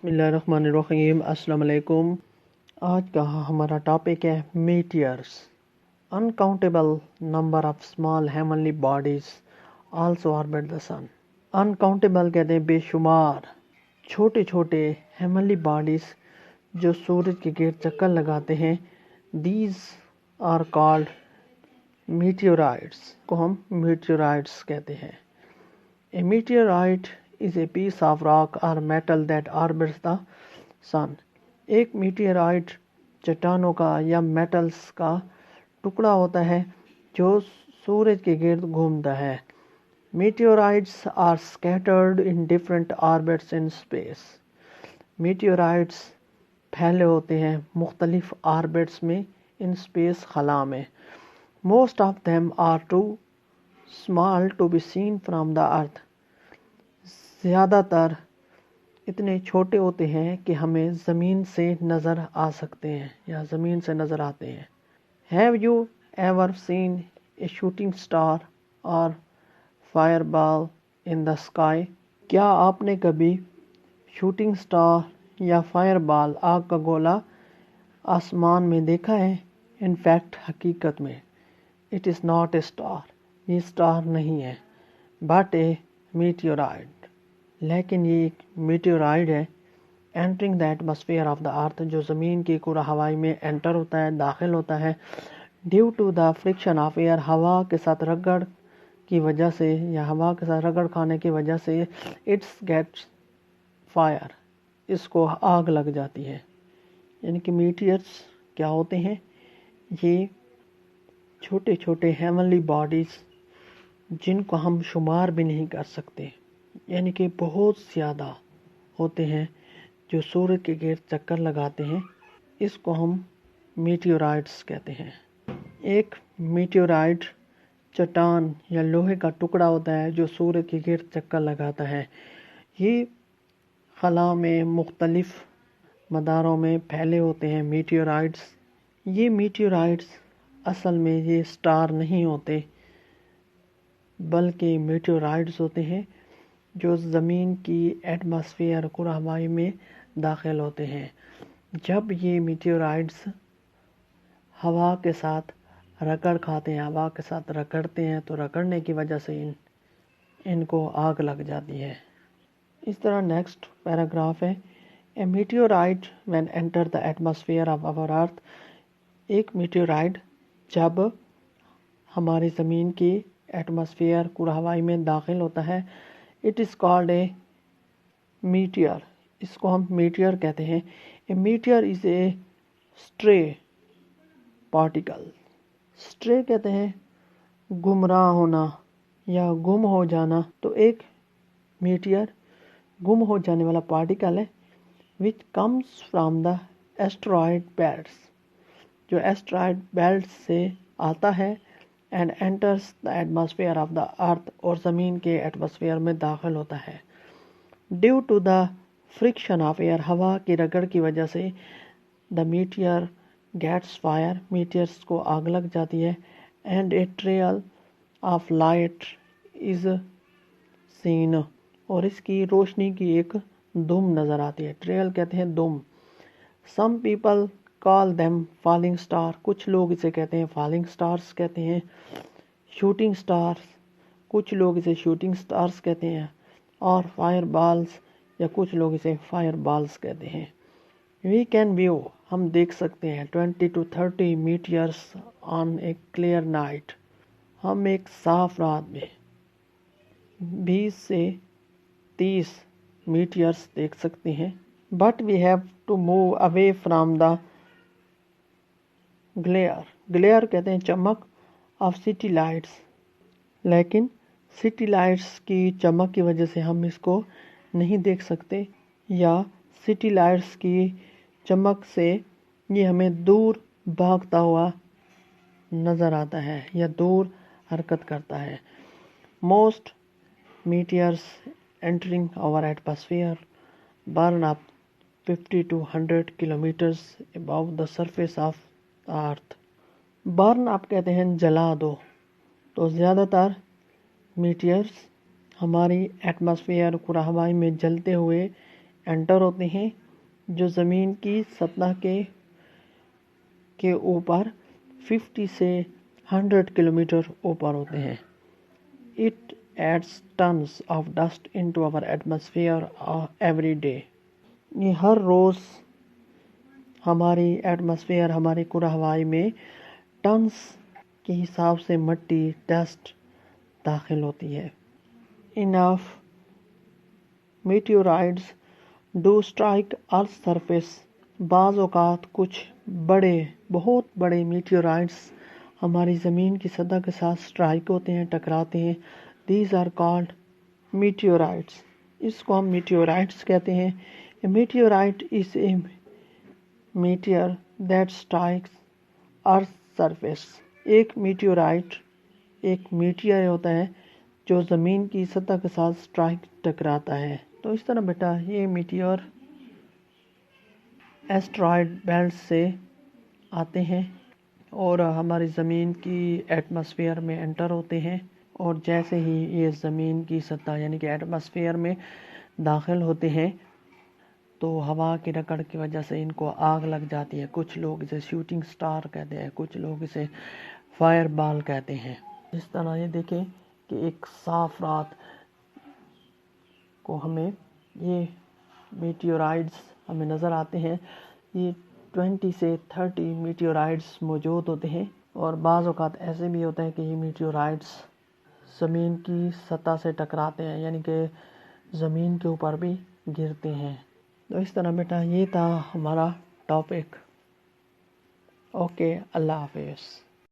بسم اللہ الرحمن الرحیم۔ السلام علیکم۔ آج کا ہمارا ٹاپک ہے meteors. Uncountable number of small heavenly bodies also orbit the sun. Uncountable کہتے ہیں بے شمار چھوٹے چھوٹے ہیونلی باڈیز جو سورج کے گرد چکر لگاتے ہیں۔ دیز آر کالڈ میٹیورائٹس، کو ہم میٹیورائٹس کہتے ہیں۔ A meteorite is a piece of rock or metal that orbits the sun۔ ایک میٹیورائٹ چٹانوں کا یا میٹلز کا ٹکڑا ہوتا ہے جو سورج کے گرد گھومتا ہے۔ Meteorites are scattered in different orbits in space۔ Meteorites پھیلے ہوتے ہیں مختلف آربٹس میں in space خلا میں۔ Most of them are too small to be seen from the earth۔ زیادہ تر اتنے چھوٹے ہوتے ہیں کہ ہمیں زمین سے نظر آ سکتے ہیں یا زمین سے نظر آتے ہیں۔ Have you ever seen a shooting star or fireball in the sky؟ کیا آپ نے کبھی شوٹنگ سٹار یا فائر بال آگ کا گولا آسمان میں دیکھا ہے؟ In fact، حقیقت میں it is not a star، یہ سٹار نہیں ہے but a meteorite، لیکن یہ ایک میٹیورائٹ ہے entering the atmosphere of the earth، جو زمین کی کرہ ہوائی میں انٹر ہوتا ہے، داخل ہوتا ہے۔ Due to the friction of air، ہوا کے ساتھ رگڑ کی وجہ سے یا ہوا کے ساتھ رگڑ کھانے کی وجہ سے اٹس گیٹس فائر، اس کو آگ لگ جاتی ہے۔ یعنی کہ میٹیئرس کیا ہوتے ہیں؟ یہ چھوٹے چھوٹے ہیونلی باڈیز جن کو ہم شمار بھی نہیں کر سکتے، یعنی کہ بہت زیادہ ہوتے ہیں جو سورج کے گرد چکر لگاتے ہیں، اس کو ہم میٹیورائٹس کہتے ہیں۔ ایک میٹیورائٹ چٹان یا لوہے کا ٹکڑا ہوتا ہے جو سورج کے گرد چکر لگاتا ہے۔ یہ خلا میں مختلف مداروں میں پھیلے ہوتے ہیں میٹیورائٹس۔ یہ میٹیورائٹس اصل میں یہ سٹار نہیں ہوتے بلکہ میٹیورائٹس ہوتے ہیں جو زمین کی ایٹماسفیئر کرہ ہوائی میں داخل ہوتے ہیں۔ جب یہ میٹیورائٹس ہوا کے ساتھ رگڑ کھاتے ہیں، ہوا کے ساتھ رگڑتے ہیں تو رگڑنے کی وجہ سے ان کو آگ لگ جاتی ہے۔ اس طرح نیکسٹ پیراگراف ہے A meteorite when enter the atmosphere of our earth۔ ایک میٹیورائٹ جب ہماری زمین کی ایٹماسفیئر کرہ ہوائی میں داخل ہوتا ہے it is called a meteor، اس کو ہم میٹیور کہتے ہیں۔ A meteor is a stray particle۔ stray کہتے ہیں گمراہ ہونا یا گم ہو جانا، تو ایک میٹیور گم ہو جانے والا پارٹیکل ہے which comes from the asteroid belts، جو ایسٹرائڈ بیلٹ سے آتا ہے and enters the atmosphere of the earth، اور زمین کے ایٹماسفیئر میں داخل ہوتا ہے۔ Due to the friction of air، ہوا کی رگڑ کی وجہ سے the meteor gets fire، میٹیئرس کو آگ لگ جاتی ہے and a trail of light is seen، اور اس کی روشنی کی ایک دم نظر آتی ہے۔ ٹریل کہتے ہیں دم۔ Some people call them falling star، کچھ لوگ اسے کہتے ہیں falling stars کہتے ہیں۔ شوٹنگ stars، کچھ لوگ اسے شوٹنگ stars کہتے ہیں، اور فائر بالز یا کچھ لوگ اسے فائر بالز کہتے ہیں۔ We can view، ہم دیکھ سکتے ہیں 20 to 30 meteors on a clear night، ہم ایک صاف رات میں 20 سے 30 میٹیئرس دیکھ سکتے ہیں۔ But we have to move away from the glare، glare کہتے ہیں چمک of city lights، لیکن سٹی لائٹس کی چمک کی وجہ سے ہم اس کو نہیں دیکھ سکتے، یا سٹی لائٹس کی چمک سے یہ ہمیں دور بھاگتا ہوا نظر آتا ہے یا دور حرکت کرتا ہے۔ Most meteors entering our atmosphere burn up 50 to 100 kilometers above the surface of the earth۔ burn up کہتے ہیں جلا دو، تو زیادہ تر میٹیئرس ہماری ایٹماسفیئر کرہ ہوائی میں جلتے ہوئے انٹر ہوتے ہیں جو زمین کی سطح کے اوپر 50 سے 100 کلومیٹر اوپر ہوتے ہیں. It adds tons of dust into our atmosphere every day. یہ ہر روز ہماری ایٹماسفیئر، ہماری کرہ ہوائی میں ٹنس کے حساب سے مٹی، ڈسٹ داخل ہوتی ہے. Enough meteorites do strike Earth's surface. بعض اوقات کچھ بہت بڑے میٹیورائٹس ہماری زمین کی سطح کے ساتھ سٹرائک ہوتے ہیں، ٹکراتے ہیں. These are called meteorites. اس کو ہم میٹیورائٹس کہتے ہیں. A meteorite is a meteor that strikes Earth's surface. ایک میٹیور ہوتا ہے جو زمین کی سطح کے ساتھ سٹرائک ٹکراتا ہے. تو اس طرح بیٹا یہ میٹیور ایسٹرائڈ بیلٹ سے آتے ہیں اور ہماری زمین کی ایٹماسفیئر میں انٹر ہوتے ہیں، اور جیسے ہی یہ زمین کی سطح یعنی کہ ایٹماسفیئر میں داخل ہوتے ہیں تو ہوا کی رکڑ کی وجہ سے ان کو آگ لگ جاتی ہے. کچھ لوگ اسے شوٹنگ سٹار کہتے ہیں، کچھ لوگ اسے فائر بال کہتے ہیں. اس طرح یہ دیکھیں کہ ایک صاف رات کو ہمیں یہ میٹیورائٹس ہمیں نظر آتے ہیں. یہ 20 سے 30 میٹیورائٹس موجود ہوتے ہیں، اور بعض اوقات ایسے بھی ہوتا ہے کہ یہ میٹیورائٹس زمین کی سطح سے ٹکراتے ہیں، یعنی کہ زمین کے اوپر بھی گرتے ہیں. تو اس طرح بیٹا یہ تھا ہمارا ٹاپک. اوکے، اللہ حافظ.